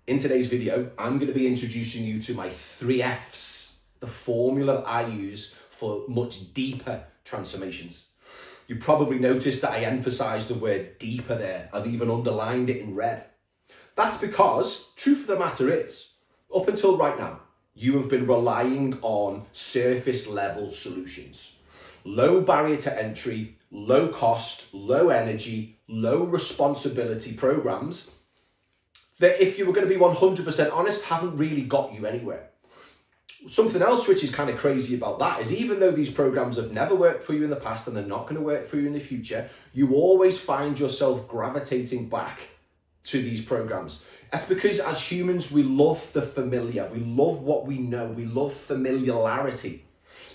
In today's video, I'm going to be introducing you to my 3Fs, the formula that I use for much deeper transformations. You probably noticed that I emphasized the word deeper there. I've even underlined it in red. That's because, truth of the matter is, up until right now, you have been relying on surface level solutions. Low barrier to entry, low cost, low energy, low responsibility programs that, if you were going to be 100% honest, haven't really got you anywhere. Something else which is kind of crazy about that is, even though these programs have never worked for you in the past and they're not going to work for you in the future, you always find yourself gravitating back to these programs. That's because as humans, we love the familiar. We love what we know. We love familiarity.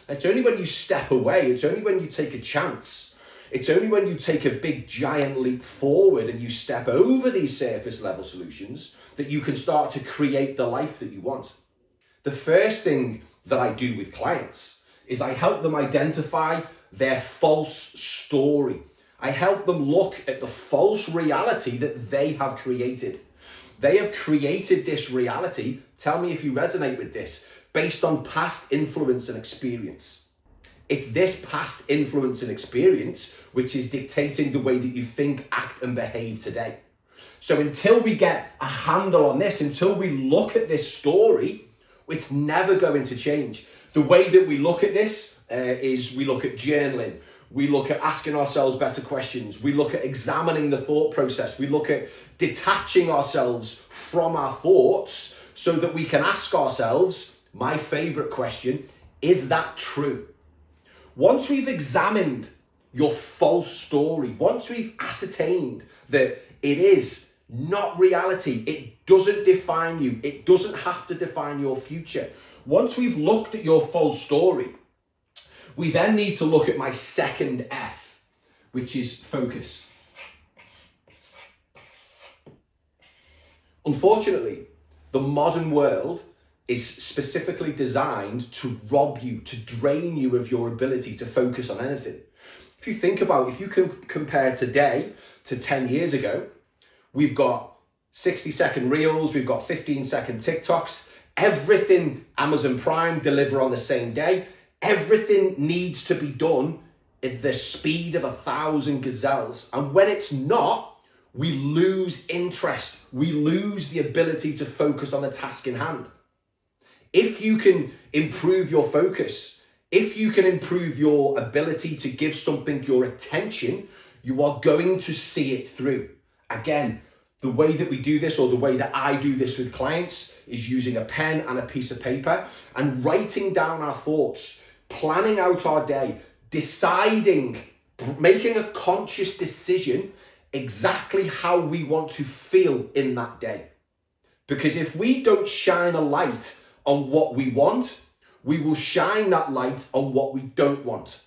It's only when you step away, it's only when you take a chance, it's only when you take a big giant leap forward and you step over these surface level solutions that you can start to create the life that you want. The first thing that I do with clients is I help them identify their false story. I help them look at the false reality that they have created. They have created this reality, tell me if you resonate with this, based on past influence and experience. It's this past influence and experience which is dictating the way that you think, act, and behave today. So until we get a handle on this, until we look at this story, it's never going to change. The way that we look at this is we look at journaling. We look at asking ourselves better questions. We look at examining the thought process. We look at detaching ourselves from our thoughts so that we can ask ourselves, my favorite question, is that true? Once we've examined your false story, once we've ascertained that it is not reality, it doesn't define you, it doesn't have to define your future. Once we've looked at your false story, we then need to look at my second F, which is focus. Unfortunately, the modern world is specifically designed to rob you, to drain you of your ability to focus on anything. If you think about, if you can compare today to 10 years ago, we've got 60-second reels, we've got 15-second TikToks, everything Amazon Prime deliver on the same day. Everything needs to be done at the speed of 1,000 gazelles. And when it's not, we lose interest. We lose the ability to focus on the task in hand. If you can improve your focus, if you can improve your ability to give something your attention, you are going to see it through. Again, the way that we do this, or the way that I do this with clients, is using a pen and a piece of paper and writing down our thoughts, planning out our day, deciding, making a conscious decision exactly how we want to feel in that day. Because if we don't shine a light on what we want, we will shine that light on what we don't want.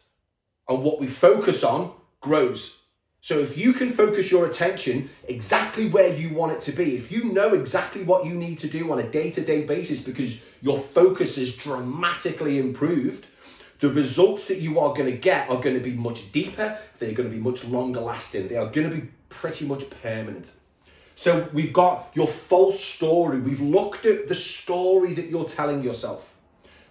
And what we focus on grows. So if you can focus your attention exactly where you want it to be, if you know exactly what you need to do on a day-to-day basis because your focus is dramatically improved, the results that you are going to get are going to be much deeper, they're going to be much longer lasting, they are going to be pretty much permanent. So we've got your false story. We've looked at the story that you're telling yourself.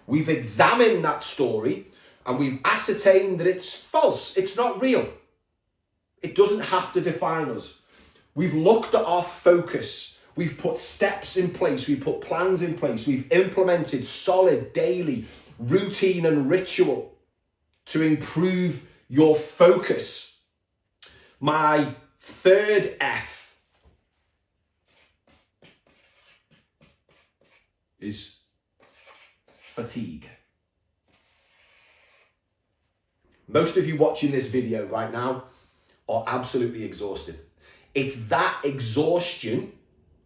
We've examined that story and we've ascertained that it's false. It's not real. It doesn't have to define us. We've looked at our focus. We've put steps in place. We've put plans in place. We've implemented solid daily routine and ritual to improve your focus. My third F is fatigue. Most of you watching this video right now are absolutely exhausted. It's that exhaustion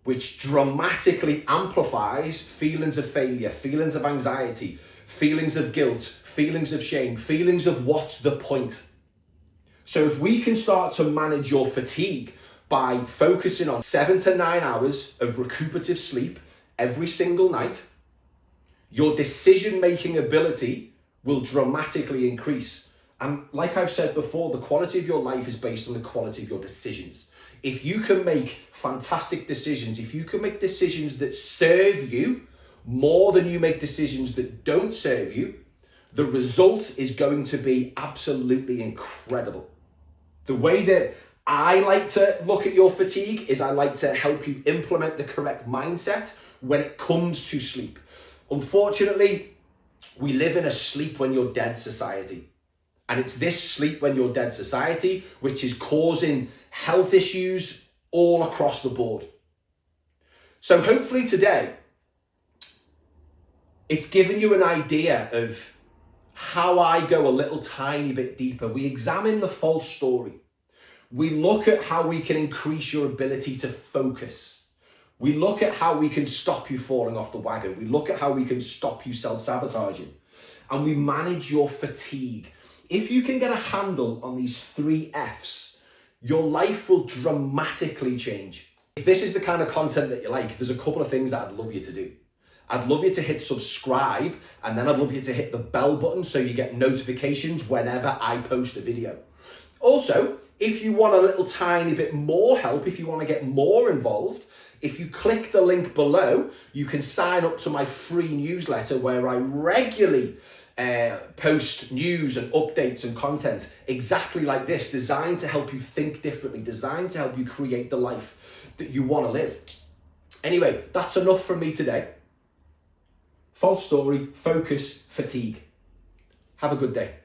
which dramatically amplifies feelings of failure, feelings of anxiety, feelings of guilt, feelings of shame, feelings of what's the point. So if we can start to manage your fatigue by focusing on 7 to 9 hours of recuperative sleep every single night, your decision-making ability will dramatically increase. And like I've said before, the quality of your life is based on the quality of your decisions. If you can make fantastic decisions, if you can make decisions that serve you more than you make decisions that don't serve you, the result is going to be absolutely incredible. The way that I like to look at your fatigue is I like to help you implement the correct mindset when it comes to sleep. Unfortunately, we live in a sleep when you're dead society. And it's this sleep when you're dead society which is causing health issues all across the board. So hopefully today, it's given you an idea of how I go a little tiny bit deeper. We examine the false story. We look at how we can increase your ability to focus. We look at how we can stop you falling off the wagon. We look at how we can stop you self-sabotaging. And we manage your fatigue. If you can get a handle on these 3 Fs, your life will dramatically change. If this is the kind of content that you like, there's a couple of things that I'd love you to do. I'd love you to hit subscribe, and then I'd love you to hit the bell button so you get notifications whenever I post a video. Also, if you want a little tiny bit more help, if you want to get more involved, if you click the link below, you can sign up to my free newsletter where I regularly post news and updates and content exactly like this, designed to help you think differently, designed to help you create the life that you want to live. Anyway, that's enough from me today. False story, focus, fatigue. Have a good day.